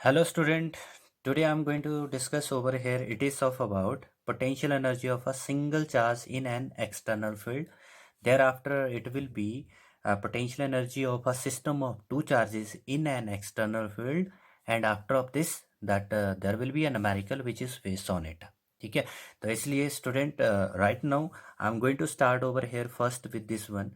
Hello student, today I am going to discuss over here it is of about potential energy of a single charge in an external field. Thereafter it will be potential energy of a system of two charges in an external field, and after of this that there will be a numerical which is based on it. ठीक है, तो इसलिए student right now I am going to start over here first with this one,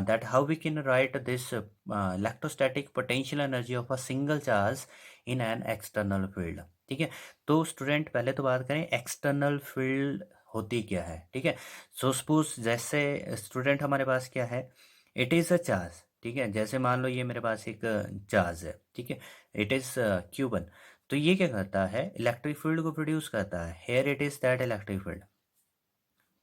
that how we can write this electrostatic potential energy of a single charge in an external field. ठीक है, तो student पहले तो बात करें external field होती क्या है. ठीक है, सो सपोज जैसे स्टूडेंट हमारे पास क्या है, इट इज़ अ चार्ज. ठीक है, जैसे मान लो ये मेरे पास एक चार्ज है. ठीक है, इट इज़ Q1. तो ये क्या करता है, इलेक्ट्रिक फील्ड को प्रोड्यूस करता है. Here it is that electric field.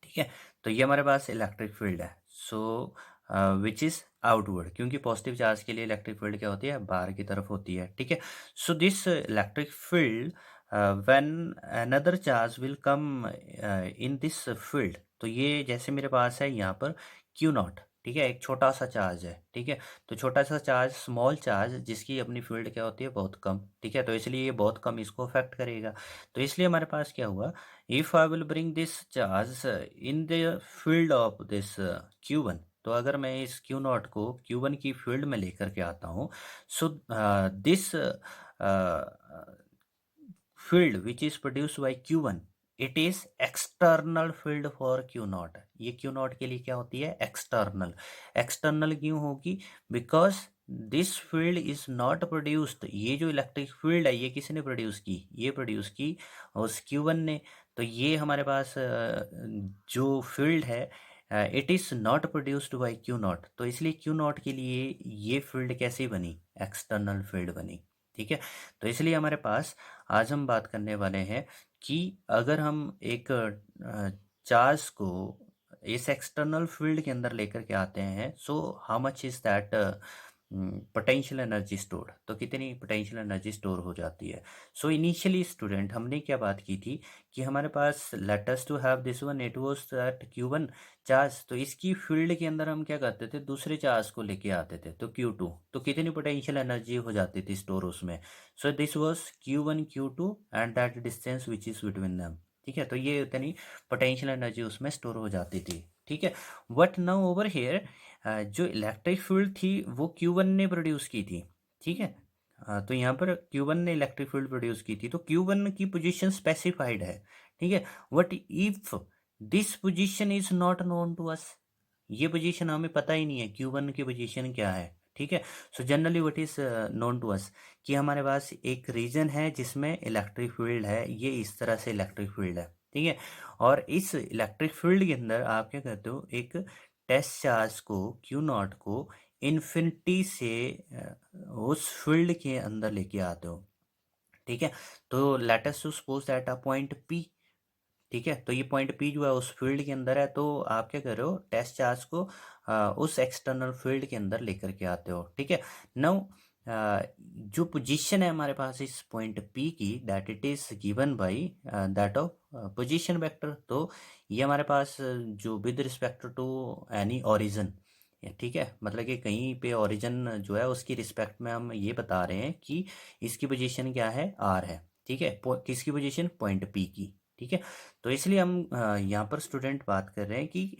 ठीक है, तो ये हमारे पास इलेक्ट्रिक फील्ड है. सो विच इज़ आउटवर्ड, क्योंकि पॉजिटिव चार्ज के लिए इलेक्ट्रिक फील्ड क्या होती है, बाहर की तरफ होती है. ठीक है, so this electric field when another charge will come in this field. तो ये जैसे मेरे पास है यहाँ पर Q0. ठीक है, एक छोटा सा चार्ज है. ठीक है, तो छोटा सा चार्ज, स्मॉल चार्ज, जिसकी अपनी फील्ड क्या होती है, बहुत कम. ठीक है, तो इसलिए ये बहुत कम इसको अफेक्ट करेगा. तो इसलिए हमारे पास क्या हुआ, if I will bring this charge in the field of this Q1. तो अगर मैं इस Q0 को Q1 की फील्ड में लेकर के आता हूँ, so this field which is produce by Q1, it is external field for Q0. ये Q0 के लिए क्या होती है, एक्सटर्नल. एक्सटर्नल क्यों होगी, because this field is not produced. ये जो इलेक्ट्रिक फील्ड है ये किसने प्रोड्यूस की, ये प्रोड्यूस की उस Q1 ने. तो ये हमारे पास जो फील्ड है, it is not produced by Q0. तो इसलिए Q0 के लिए ये फील्ड कैसी बनी, एक्सटर्नल फील्ड बनी. ठीक है, तो इसलिए हमारे पास आज हम बात करने वाले हैं कि अगर हम एक चार्ज को इस एक्सटर्नल फील्ड के अंदर लेकर के आते हैं, so how much is that potential energy stored, तो कितनी पोटेंशियल एनर्जी स्टोर हो जाती है. सो इनिशियली स्टूडेंट हमने क्या बात की थी कि हमारे पास let us to have this one, it was that Q1 charge. तो इसकी फील्ड के अंदर हम क्या करते थे, दूसरे चार्ज को लेके आते थे, तो Q2. तो कितनी पोटेंशियल एनर्जी हो जाती थी स्टोर उसमें. So this was Q1 Q2 and that distance which is between them. ठीक है, तो ये इतनी पोटेंशियल एनर्जी उसमें स्टोर हो जाती थी. ठीक है, बट नाउ ओवर हेयर जो इलेक्ट्रिक फील्ड थी वो Q1 ने प्रोड्यूस की थी. ठीक है, तो यहाँ पर Q1 ने इलेक्ट्रिक फील्ड प्रोड्यूस की थी, तो Q1 की पोजीशन स्पेसिफाइड है. ठीक है, but if this position is not known to us, ये पोजीशन हमें पता ही नहीं है Q1 की पोजीशन क्या है. ठीक है, so generally what is known to us, कि हमारे पास एक रीजन है जिसमें इलेक्ट्रिक फील्ड है, ये इस तरह से इलेक्ट्रिक फील्ड है. ठीक है, और इस इलेक्ट्रिक फील्ड के अंदर आप क्या कहते हो, एक टेस्ट चार्ज को Q0 को इन्फिनिटी से उस फील्ड के अंदर लेके आते हो. ठीक है, तो let us to suppose that a point P. ठीक है, तो ये पॉइंट P जो है उस फील्ड के अंदर है, तो आप क्या कर रहे हो, टेस्ट चार्ज को उस एक्सटर्नल फील्ड के अंदर लेकर के आते हो. ठीक है, नाउ जो पोजीशन है हमारे पास इस पॉइंट P की, that it is given by that of position vector. तो ये हमारे पास जो with respect to any origin, ठीक है, मतलब कि कहीं पे ओरिजिन जो है उसकी रिस्पेक्ट में हम ये बता रहे हैं कि इसकी पोजीशन क्या है, R है. ठीक है, किसकी पोजीशन, पॉइंट P की. ठीक है, तो इसलिए हम यहाँ पर स्टूडेंट बात कर रहे हैं कि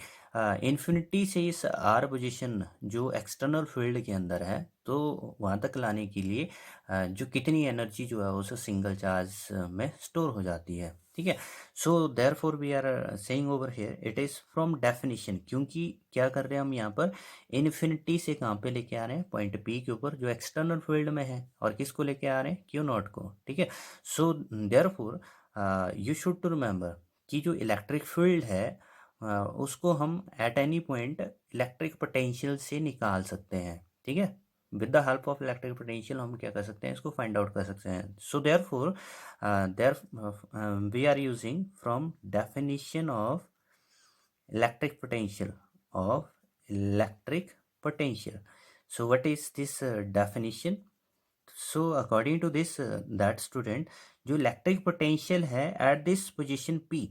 इन्फिनिटी से इस R पोजीशन जो एक्सटर्नल फील्ड के अंदर है, तो वहाँ तक लाने के लिए जो कितनी एनर्जी जो है उस सिंगल चार्ज में स्टोर हो जाती है. ठीक है, so therefore we are saying over here it is from definition, क्योंकि क्या कर रहे हैं हम यहाँ पर, इन्फिनिटी से कहाँ पे लेके आ रहे हैं, पॉइंट P के ऊपर जो एक्सटर्नल फील्ड में है, और किसको लेके आ रहे हैं, Q0 को. ठीक है, so therefore you should to remember कि जो इलेक्ट्रिक फील्ड है उसको हम at any point electric potential से निकाल सकते हैं. ठीक है, with the help of electric potential हम क्या कर सकते हैं, इसको फाइंड आउट कर सकते हैं. So therefore there we are using from definition of electric potential of electric potential. So what is this definition? So according to this that student, जो इलेक्ट्रिक पोटेंशियल है एट दिस पोजीशन P,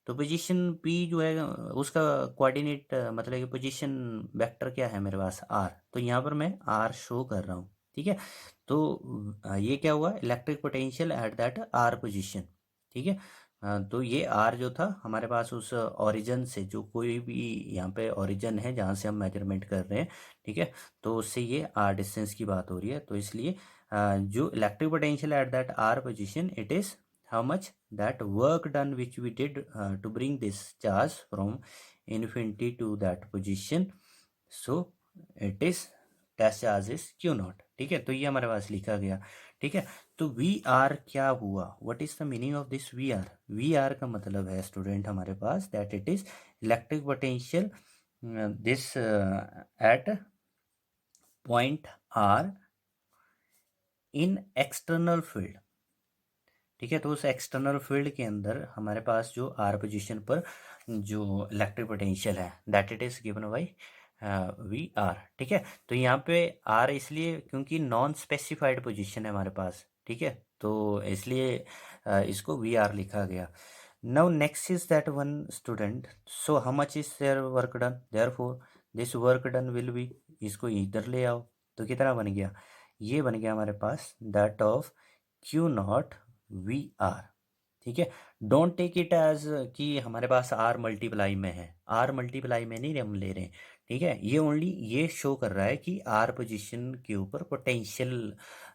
तो position P जो है उसका coordinate मतलब कि position vector क्या है मेरे पास, R. तो यहाँ पर मैं R शो कर रहा हूँ. ठीक है। तो ये क्या हुआ, electric potential at that R position. ठीक है। तो ये आर जो था हमारे पास उस ओरिजिन से, जो कोई भी यहाँ पे ओरिजिन है जहाँ से हम मेजरमेंट कर रहे हैं, ठीक है, तो उससे ये आर डिस्टेंस की बात हो रही है। तो इसलिए जो electric potential at that R position, it is how much that work done which we did to bring this charge from infinity to that position. So it is dash charge is q not. ठीक है, तो ये हमारे पास लिखा गया। ठीक है, तो वी आर क्या हुआ, what is the meaning of this V R? V R का मतलब है स्टूडेंट हमारे पास that it is electric potential this at point R in external field. ठीक है, तो उस एक्सटर्नल फील्ड के अंदर हमारे पास जो आर पोजीशन पर जो इलेक्ट्रिक पोटेंशियल है that it is given by V R. ठीक है, तो यहाँ पे आर इसलिए क्योंकि नॉन स्पेसिफाइड पोजीशन है हमारे पास। ठीक है, तो इसलिए इसको वी आर लिखा गया। Now next is that one student, so how much is their work done, therefore this work done will be, इसको इधर ले आओ तो कितना बन गया, ये बन गया हमारे पास that of Q not V R. ठीक है, डोंट टेक इट एज कि हमारे पास आर मल्टीप्लाई में है, आर मल्टीप्लाई में नहीं हम ले रहे हैं। ठीक है, ये ओनली ये शो कर रहा है कि आर पोजीशन के ऊपर पोटेंशियल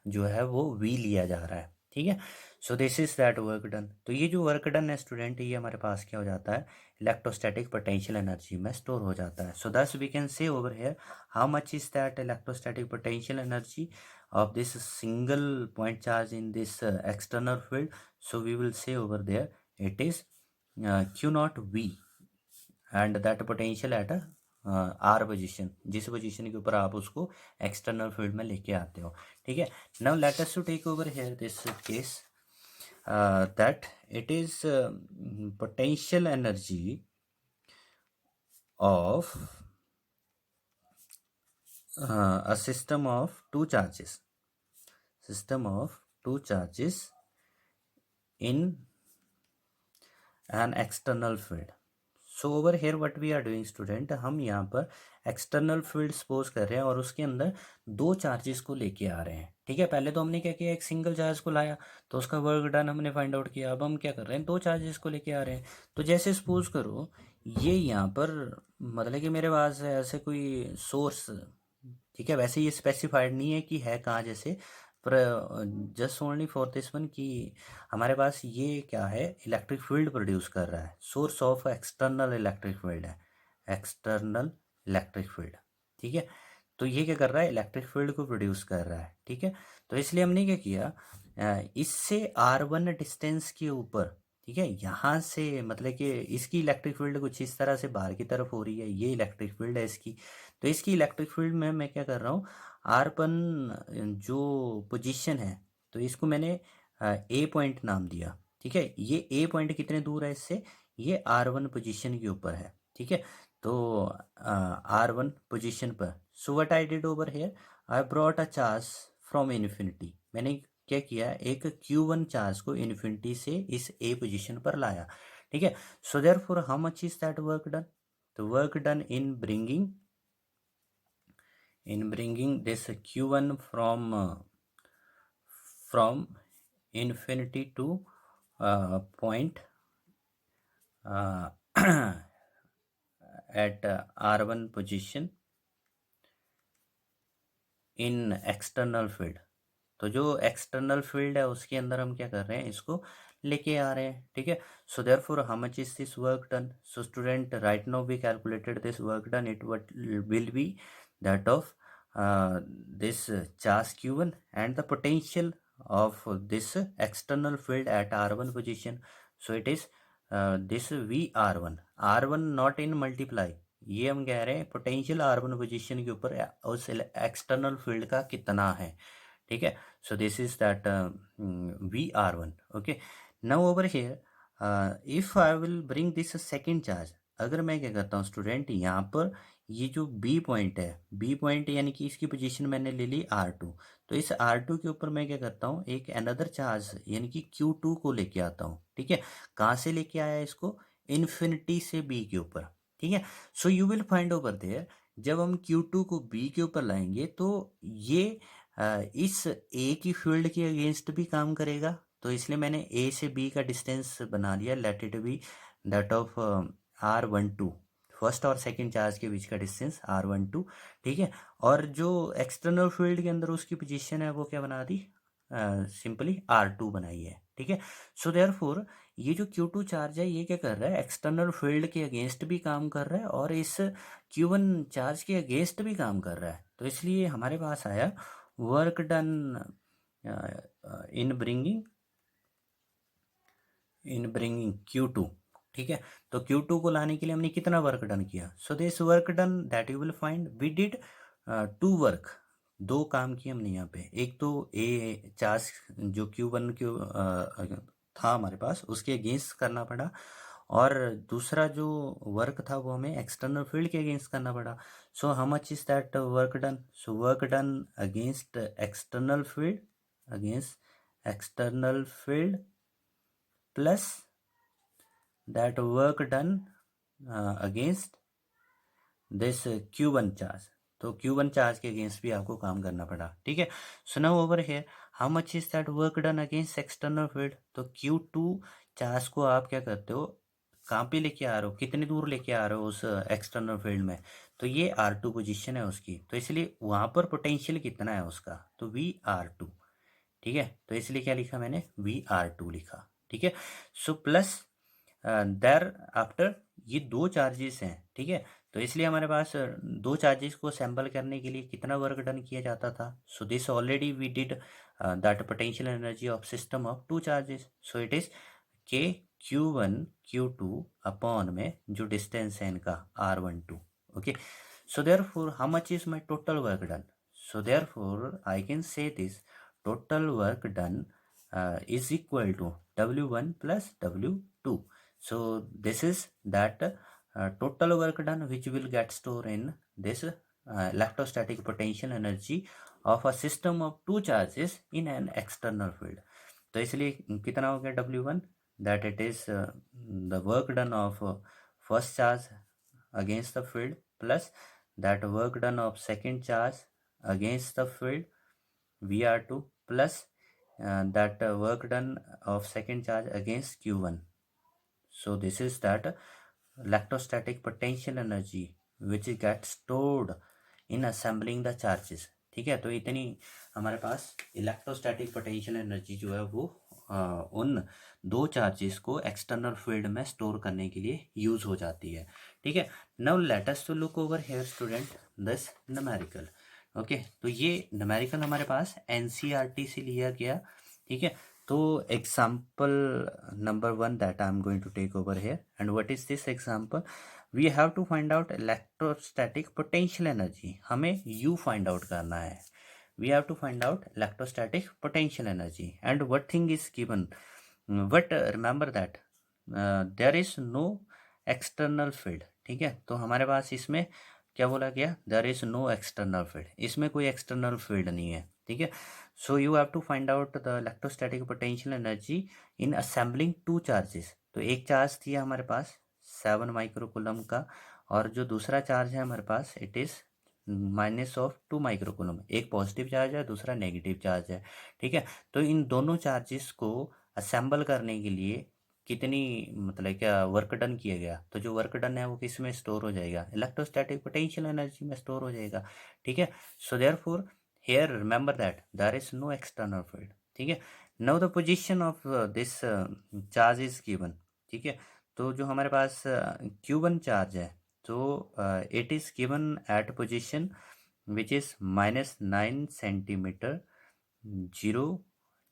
जो है वो वी लिया जा रहा है। ठीक है, सो this is that work done. तो ये जो वर्क डन है स्टूडेंट, ये हमारे पास क्या हो जाता है, इलेक्ट्रोस्टैटिक पोटेंशियल एनर्जी में स्टोर हो जाता है। सो दस we can say over here how much is that electrostatic potential energy of this single point charge in this external field. So we will say over there it is q naught v, and that potential at a r position, जिस position के ऊपर आप उसको external field में लेके आते हो। ठीक है, now let us to take over here this case that it is potential energy of a system of two charges, system of two charges in an external field. So over here what we are doing student, हम यहाँ पर external field suppose कर रहे हैं और उसके अंदर दो चार्जेस को लेके आ रहे हैं। ठीक है, पहले तो हमने क्या किया, एक सिंगल चार्ज को लाया तो उसका वर्क डन हमने फाइंड आउट किया। अब हम क्या कर रहे हैं, दो चार्जेस को लेके आ रहे हैं। तो जैसे सपोज करो ये यहाँ पर मतलब कि मेरे पास है ऐसे कोई सोर्स, ठीक है, वैसे ये स्पेसिफाइड नहीं है कि है कहाँ, जैसे पर just only for this one कि हमारे पास ये क्या है, इलेक्ट्रिक फील्ड प्रोड्यूस कर रहा है, source of external electric field है, एक्सटर्नल इलेक्ट्रिक फील्ड। ठीक है, तो ये क्या कर रहा है, इलेक्ट्रिक फील्ड को प्रोड्यूस कर रहा है। ठीक है, तो इसलिए हमने क्या किया, इससे R1 डिस्टेंस के ऊपर, ठीक है, यहाँ से मतलब कि इसकी इलेक्ट्रिक फील्ड कुछ इस तरह से बाहर की तरफ हो रही है, ये इलेक्ट्रिक फील्ड है इसकी। तो इसकी इलेक्ट्रिक फील्ड में मैं क्या कर रहा हूँ, R1 जो पोजीशन है, तो इसको मैंने ए पॉइंट नाम दिया। ठीक है, ये ए पॉइंट कितने दूर है इससे, ये R1 पोजीशन के ऊपर है। ठीक है, तो R1 पोजीशन पर, so what I did over here, I brought a charge from infinity, मैंने क्या किया, एक Q1 चार्ज को इन्फिनिटी से इस ए पोजीशन पर लाया। ठीक है, so therefore how much is that work done, तो work done in bringing this Q1 from infinity to point at R1 position in external field। तो जो एक्सटर्नल फील्ड है उसके अंदर हम क्या कर रहे हैं, इसको लेके आ रहे हैं। ठीक है, so therefore how much is this work done, so student right now we calculated this work done, it will be that of this charge q1 and the potential of this external field at r1 position, so it is this v r1 not in multiply, ये हम कह रहे हैं potential R1 position के ऊपर उस external field का कितना है। ठीक है, सो this is that VR1। Okay, now over here if I will bring this second charge, अगर मैं क्या करता हूँ स्टूडेंट, यहाँ पर ये जो बी पॉइंट है, बी पॉइंट यानी कि इसकी पोजीशन मैंने ले ली R2, तो इस R2 के ऊपर मैं क्या करता हूँ, एक अनदर चार्ज यानी कि Q2 को लेके आता हूँ। ठीक है, कहाँ से लेके आया इसको, इन्फिनिटी से बी के ऊपर। ठीक है, so you will find over there, जब हम Q2 को बी के ऊपर लाएंगे तो ये इस ए की फील्ड के अगेंस्ट भी काम करेगा, तो इसलिए मैंने ए से बी का डिस्टेंस बना लिया, late it B that of R12, first और सेकंड चार्ज के बीच का डिस्टेंस R12, ठीक है। और जो एक्सटर्नल फील्ड के अंदर उसकी पोजीशन है वो क्या बना दी, सिंपली R2 बनाई है, ठीक है। सो देयरफॉर ये जो Q2 चार्ज है ये क्या कर रहा है, एक्सटर्नल फील्ड के अगेंस्ट भी काम कर रहा है और इस Q1 चार्ज के अगेंस्ट भी काम कर रहा है, तो इसलिए हमारे पास आया work done in bringing Q2, ठीक है। तो Q2 को लाने के लिए हमने कितना वर्क डन किया, so this work done that you will find we did 2 work, 2 काम किए हमने यहाँ पे। एक तो ए चार्ज जो Q1 था हमारे पास उसके अगेंस्ट करना पड़ा, और दूसरा जो वर्क था वो हमें एक्सटर्नल फील्ड के अगेंस्ट करना पड़ा। So how much is that work done, so work done against external field, against external field plus that work done against this Q1 charge, तो Q1 चार्ज के अगेंस्ट भी आपको काम करना पड़ा, ठीक है। So now over here how much is that work done against external field, तो Q2 चार्ज को आप क्या करते हो, कहाँ पे लेके आ रहे हो, कितनी दूर लेके आ रहे हो उस एक्सटर्नल फील्ड में, तो ये R2 पोजीशन है उसकी, तो इसलिए वहाँ पर पोटेंशियल कितना है उसका, तो VR2, ठीक है। तो इसलिए क्या लिखा मैंने, VR2 लिखा, ठीक है। सो प्लस देर आफ्टर ये 2 चार्जेस हैं, ठीक है। तो इसलिए हमारे पास 2 चार्जेस को असेंबल करने के लिए कितना वर्क डन किया जाता था, so this already we did that potential energy of system of 2 charges, so it is के Q1 Q2 अपॉन में जो डिस्टेंस है इनका R12, okay. So therefore how much is my total work done, so therefore I can say this total work done is equal to W1 plus W2. So this is that total work done which will get stored in this electrostatic potential energy of a system of 2 charges in an external field. तो इसलिए कितना हो गया W1, that it is the work done of first charge against the field plus that work done of second charge against the field VR2 plus that work done of second charge against Q1. So this is that electrostatic potential energy which gets stored in assembling the charges, ठीक है। तो इतनी हमारे पास electrostatic potential energy जो है वो उन 2 charges को एक्सटर्नल फील्ड में स्टोर करने के लिए यूज हो जाती है, ठीक है। Now let us to look over here student this numerical, okay. तो ये न्यूमेरिकल हमारे पास एनसीईआरटी से लिया गया, ठीक है। तो example number 1 that I am going to take over here, and what is this example, we have to find out electrostatic potential energy, हमें यू फाइंड आउट करना है, we have to find out electrostatic potential energy, and what thing is given, but remember that there is no external field, ठीक है। तो हमारे पास इसमें क्या बोला गया, there is no external field, इसमें कोई एक्सटर्नल फील्ड नहीं है, ठीक है। So you have to find out the electrostatic potential energy in assembling 2 charges, तो एक चार्ज दिया हमारे पास 7 माइक्रोकूलम का, और जो दूसरा चार्ज है हमारे पास इट इज -2 माइक्रोकूलम, एक पॉजिटिव चार्ज है दूसरा नेगेटिव चार्ज है, ठीक है। तो इन दोनों चार्जेस को असेंबल करने के लिए कितनी मतलब क्या वर्क डन किया गया, तो जो वर्क डन है वो किस में स्टोर हो जाएगा, इलेक्ट्रोस्टैटिक पोटेंशियल एनर्जी में स्टोर हो जाएगा, ठीक है। So therefore here remember that there is no external field, ठीक है। Now the position of this charge is given, ठीक है। तो जो हमारे पास Q1 चार्ज है, तो it is given at position which is -9 centimetre 0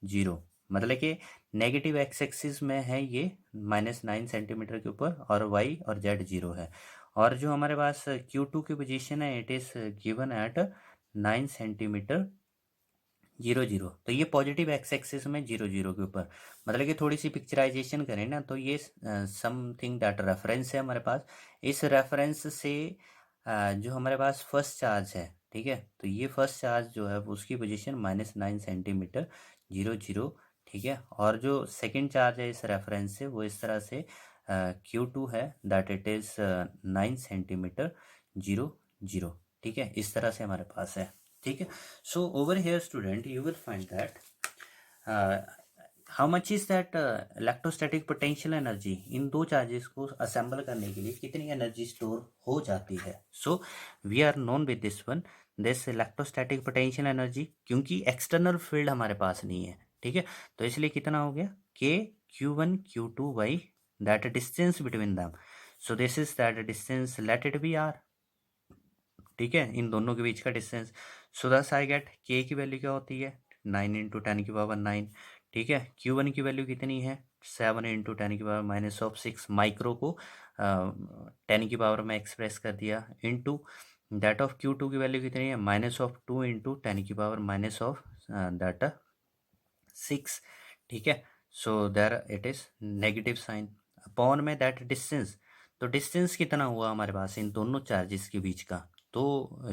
0, मतलब कि नेगेटिव एक्स एक्सिस में है ये -9 सेंटीमीटर के ऊपर, और वाई और जेड 0 है, और जो हमारे पास Q2 की पोजीशन है it is given at 9 centimetre 0 0, तो ये पॉजिटिव एक्स एक्सिस में 0 0 के ऊपर, मतलब कि थोड़ी सी पिक्चराइजेशन करें ना, तो ये समथिंग दैट रेफरेंस है हमारे पास, इस रेफरेंस से जो हमारे पास फर्स्ट चार्ज है, ठीक है, तो ये फर्स्ट चार्ज जो है वो उसकी पोजीशन -9 सेंटीमीटर 0 0, ठीक है। और जो सेकंड चार्ज है इस रेफरेंस से वो इस तरह से Q2 है दैट इट इज़ 9 सेंटीमीटर 0 0, ठीक है, इस तरह से हमारे पास है, ठीक है। So over here student you will find that how much is that electrostatic potential energy, इन दो चार्जेस को असेंबल करने के लिए कितनी एनर्जी स्टोर हो जाती है। So we are known with this one, this electrostatic potential energy, क्योंकि एक्सटर्नल फील्ड हमारे पास नहीं है, ठीक है, तो इसलिए कितना हो गया के Q1 Q2 by that distance between them. So this is that distance, let it be R, ठीक है, इन दोनों के बीच का distance. So this I gate के की वैल्यू क्या होती है 9 × 10⁻⁹, ठीक है। Q1 की वैल्यू कितनी है 7 × 10⁻⁻⁶, माइक्रो को 10 की पावर में एक्सप्रेस कर दिया, इनटू दैट ऑफ Q2 की वैल्यू कितनी है -2 × 10 की पावर दैट 6, ठीक है। So there it is negative sign upon में दैट डिस्टेंस। तो डिस्टेंस कितना हुआ हमारे पास इन दोनों चार्जेस के बीच का, तो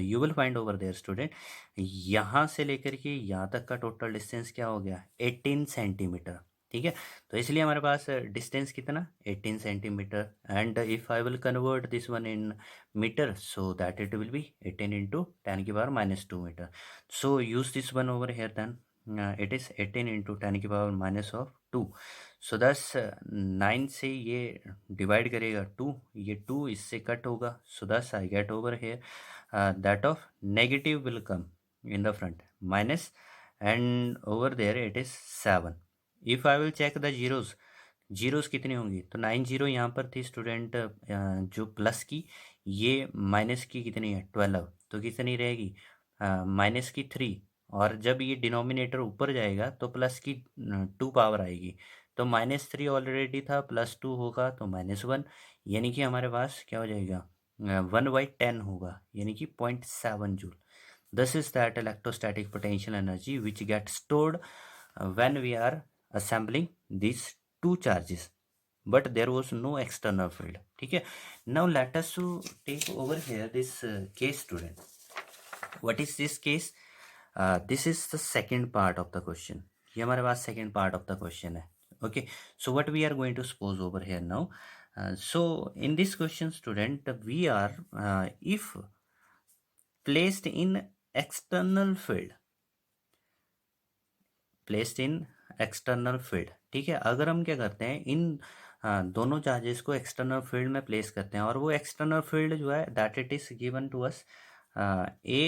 you will find over there student, यहाँ से लेकर के यहाँ तक का टोटल डिस्टेंस क्या हो गया 18 सेंटीमीटर, ठीक है। तो इसलिए हमारे पास डिस्टेंस कितना 18 centimetre, and if I will convert this one in metre, so that it will be 18 × 10⁻⁻2 metre. So use this one over here then, it is 18 × 10⁻²। So this 9 से ये डिवाइड करेगा 2, ये 2 इससे कट होगा, so this I get over here that of negative will come in the front minus, and over there it is 7। If I will check the zeros, zeros कितनी होंगी, तो 9 zero यहाँ पर थी स्टूडेंट, जो प्लस की, ये माइनस की कितनी है 12, तो कितनी रहेगी माइनस की 3, और जब ये डिनोमिनेटर ऊपर जाएगा तो प्लस की 2 पावर आएगी, तो -3 ऑलरेडी था, +2 होगा तो -1, यानी कि हमारे पास क्या हो जाएगा 1/10 होगा, यानी कि 0.7 joule. This is that electrostatic potential energy which get stored when we are assembling this two charges, but there was no external field, ठीक है। Now let us to take over here this case student, what is this case, this is the second part of the question, ये हमारे पास second part of the question है, okay. So what we are going to suppose over here now, so in this question student we are if placed in external field, placed in external field, ठीक है। अगर हम क्या करते हैं इन दोनों charges को एक्सटर्नल फील्ड में प्लेस करते हैं, और वो एक्सटर्नल फील्ड जो है that it is given to us A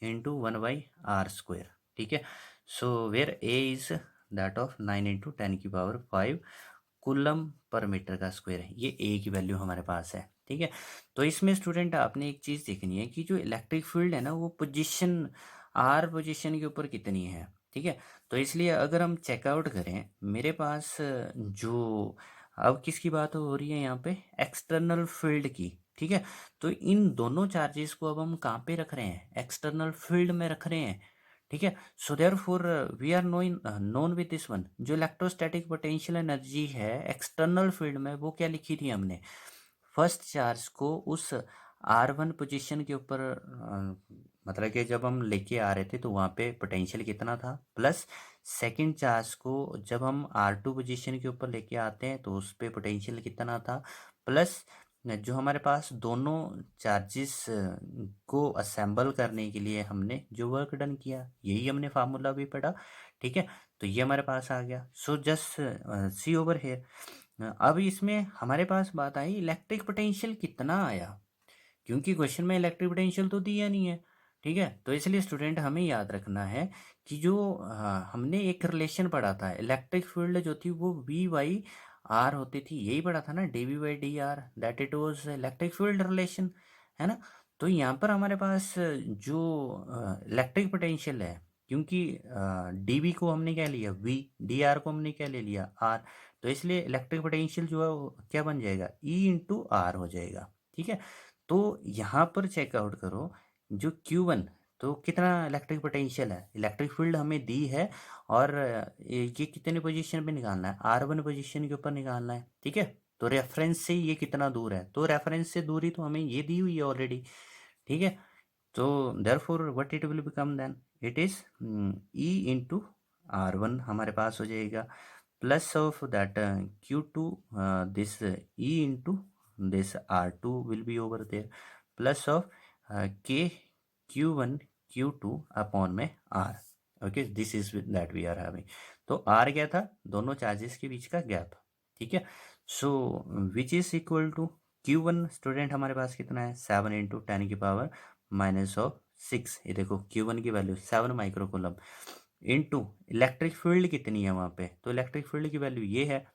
× 1/r², ठीक है। So where A is that of 9 × 10⁵ coulomb per metre का स्क्वायर है, ये A की वैल्यू हमारे पास है, ठीक है। तो इसमें स्टूडेंट आपने एक चीज़ देखनी है कि जो इलेक्ट्रिक फील्ड है ना वो पोजीशन R पोजीशन के ऊपर कितनी है, ठीक है। तो इसलिए अगर हम चेकआउट करें मेरे पास जो अब किसकी बात हो रही है यहाँ पे एक्सटर्नल फील्ड की, ठीक है। तो इन दोनों चार्जेस को अब हम कहाँ पे रख रहे हैं एक्सटर्नल फील्ड में रख रहे हैं, ठीक है। So therefore we are known with this one, जो इलेक्ट्रोस्टैटिक पोटेंशियल एनर्जी है एक्सटर्नल फील्ड में वो क्या लिखी थी हमने, फर्स्ट चार्ज को उस R1 पोजीशन के ऊपर मतलब कि जब हम लेके आ रहे थे तो वहाँ पे पोटेंशियल कितना था, प्लस सेकंड चार्ज को जब हम R2 पोजीशन के ऊपर लेके आते हैं तो उस पे पोटेंशियल कितना था, प्लस जो हमारे पास दोनों चार्जेस को असेंबल करने के लिए हमने जो वर्क डन किया यही हमने फार्मूला भी पढ़ा, ठीक है। तो ये हमारे पास आ गया। So just see over here, अब इसमें हमारे पास बात आई इलेक्ट्रिक पोटेंशियल कितना आया, क्योंकि क्वेश्चन में इलेक्ट्रिक पोटेंशियल तो दिया नहीं है, ठीक है। तो इसलिए स्टूडेंट हमें याद रखना है कि जो हमने एक रिलेशन पढ़ा था इलेक्ट्रिक फील्ड जो थी वो V/R होती थी, यही पढ़ा था ना dV/dr, that it was electric field relation, है ना। तो यहाँ पर हमारे पास जो इलेक्ट्रिक पोटेंशियल है, क्योंकि dV को हमने क्या लिया V, dr को हमने क्या ले लिया R, तो इसलिए इलेक्ट्रिक पोटेंशियल जो है वो क्या बन जाएगा E × R हो जाएगा, ठीक है। तो यहाँ पर चेकआउट करो जो Q1, तो कितना इलेक्ट्रिक पोटेंशियल है, इलेक्ट्रिक फील्ड हमें दी है, और ये कितने पोजीशन पे निकालना है R1 पोजीशन के ऊपर निकालना है, ठीक है। तो रेफरेंस से ये कितना दूर है, तो रेफरेंस से दूरी तो हमें ये दी हुई है ऑलरेडी, ठीक है। तो therefore what it will become then, it is E × R1 हमारे पास हो जाएगा, plus of that Q2, this E × this R2 will be over there, plus of K Q1 Q2 upon में R। Okay, this is that we are having. तो R क्या था, दोनों charges के बीच का गैप। ठीक है, so which is equal to Q1 student हमारे पास कितना है, 7 इंटू 10⁻⁻⁶। ये देखो Q1 की value 7 microcoulomb into electric field कितनी है वहाँ पे, तो इलेक्ट्रिक फील्ड की वैल्यू ये है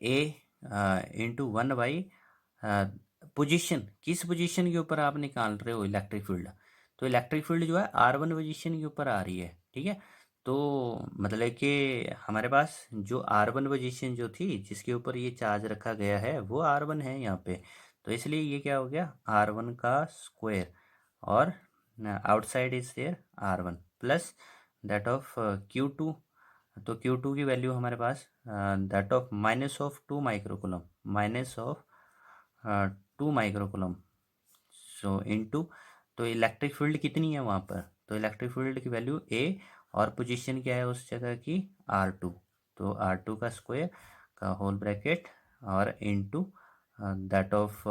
ए इंटू 1/, पोजीशन, किस पोजीशन के ऊपर आप निकाल रहे हो इलेक्ट्रिक फील्ड, तो इलेक्ट्रिक फील्ड जो है R1 पोजीशन के ऊपर आ रही है। ठीक है, तो मतलब कि हमारे पास जो R1 पोजीशन जो थी जिसके ऊपर ये चार्ज रखा गया है वो R1 है यहाँ पे, तो इसलिए ये क्या हो गया R1 का स्क्वायर, और outside is there R1 plus that of Q2। तो Q2 की वैल्यू हमारे पास दैट ऑफ -2 माइक्रोकूलम, -2 माइक्रोकूलम, सो इनटू, तो इलेक्ट्रिक फील्ड कितनी है वहाँ पर, तो इलेक्ट्रिक फील्ड की वैल्यू ए, और पोजीशन क्या है उस जगह की R2, तो R2 का स्क्वायर का होल ब्रैकेट और इनटू दैट ऑफ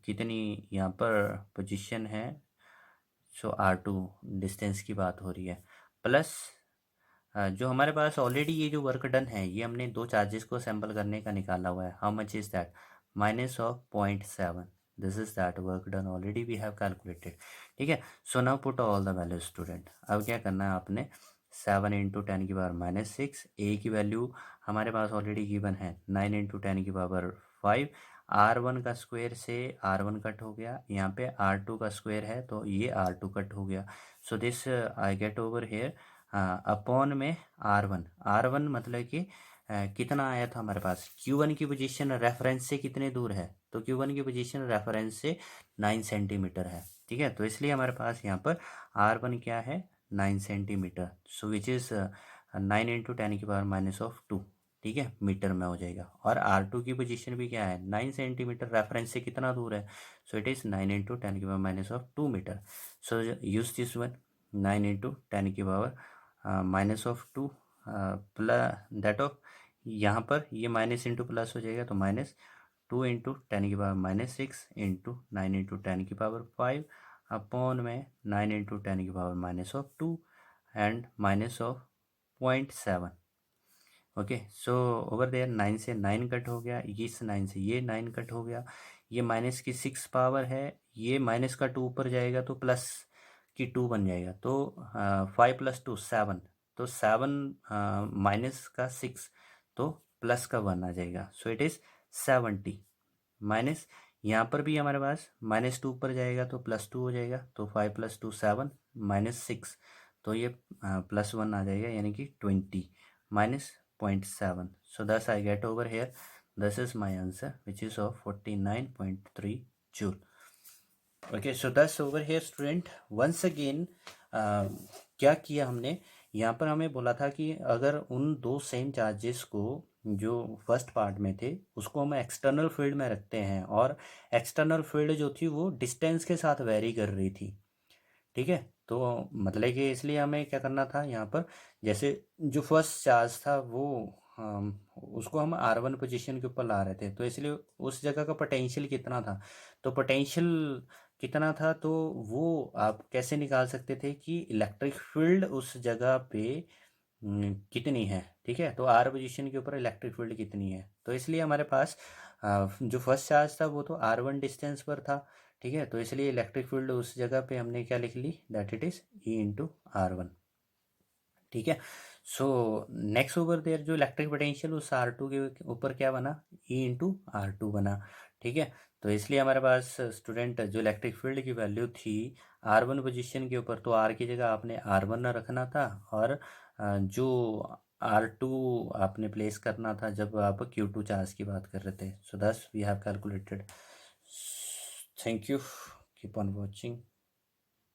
कितनी यहाँ पर पोजीशन है, सो R2 डिस्टेंस की बात हो रही है, प्लस जो हमारे पास ऑलरेडी ये जो वर्क डन है ये हमने दो चार्जेस को असेंबल करने का निकाला हुआ है, how much is that, -0.7, this is that work done already we have calculated. ठीक है, so now put all the value student, अब क्या करना है आपने, 7 इंटू 10⁻⁻⁶, ए की वैल्यू हमारे पास ऑलरेडी गिवन है 9 इंटू 10⁻⁵, R1 का स्क्वायर से R1 कट हो गया, यहाँ पे R2 का स्क्वायर है तो ये R2 कट हो गया, so this I get over hair upon में R1 मतलब कि कितना आया था हमारे पास, Q1 की पोजीशन रेफरेंस से कितने दूर है, तो Q1 की पोजीशन रेफरेंस से 9 सेंटीमीटर है। ठीक है, तो इसलिए हमारे पास यहाँ पर R1 क्या है 9 centimetre, so which is 9 into 10⁻⁻²। ठीक है, मीटर में हो जाएगा, और R2 की पोजीशन भी क्या है 9 सेंटीमीटर, रेफरेंस से कितना दूर है, so it is 9 into 10⁻⁻² metre. So use this one, 9 into 10⁻⁻², plus that of, यहाँ पर ये माइनस इंटू प्लस हो जाएगा, तो -2 इंटू 10⁻⁻⁶ इंटू 9 इंटू 10⁵ अपॉन में 9 into 10⁻⁻² and -0.7। Okay, so over there 9 से 9 कट हो गया, इस 9 से ये 9 कट हो गया, ये माइनस की 6 पावर है, ये माइनस का 2 ऊपर जाएगा तो प्लस की 2 बन जाएगा, तो 5 + 2 7, तो 7 माइनस का 6 तो प्लस का 1 आ जाएगा, सो इट इज़ 70 माइनस, यहाँ पर भी हमारे पास -2 ऊपर जाएगा तो +2 हो जाएगा, तो 5 + 2 7 -6, तो ये +1 आ जाएगा, यानी कि 20 -0.7, so thus I get over here, this is my answer which is of 49.3 joule. Okay, so thus over here student once again क्या किया हमने, यहाँ पर हमें बोला था कि अगर उन दो सेम चार्जेस को जो फर्स्ट पार्ट में थे उसको हम एक्सटर्नल फील्ड में रखते हैं, और एक्सटर्नल फील्ड जो थी वो डिस्टेंस के साथ वेरी कर रही थी। ठीक है, तो मतलब कि इसलिए हमें क्या करना था यहाँ पर, जैसे जो फर्स्ट चार्ज था वो उसको हम R1 पोजीशन के ऊपर ला रहे थे, तो इसलिए उस जगह का पोटेंशियल कितना था, तो पोटेंशियल कितना था तो वो आप कैसे निकाल सकते थे कि इलेक्ट्रिक फील्ड उस जगह पे कितनी है। ठीक है, तो R पोजीशन के ऊपर इलेक्ट्रिक फील्ड कितनी है, तो इसलिए हमारे पास जो फर्स्ट चार्ज था वो तो R1 डिस्टेंस पर था। ठीक है, तो इसलिए इलेक्ट्रिक फील्ड उस जगह पे हमने क्या लिख ली, that it is E into R1। ठीक है, सो नेक्स्ट ओवर देयर जो इलेक्ट्रिक पोटेंशियल उस R2 के ऊपर क्या बना, E इंटू R2 बना। ठीक है, तो इसलिए हमारे पास स्टूडेंट जो इलेक्ट्रिक फील्ड की वैल्यू थी R1 पोजीशन के ऊपर, तो R की जगह आपने R1 रखना था, और जो R2 आपने प्लेस करना था जब आप Q2 चार्ज की बात कर रहे थे। सो दस we have calculated. Thank you, keep on watching.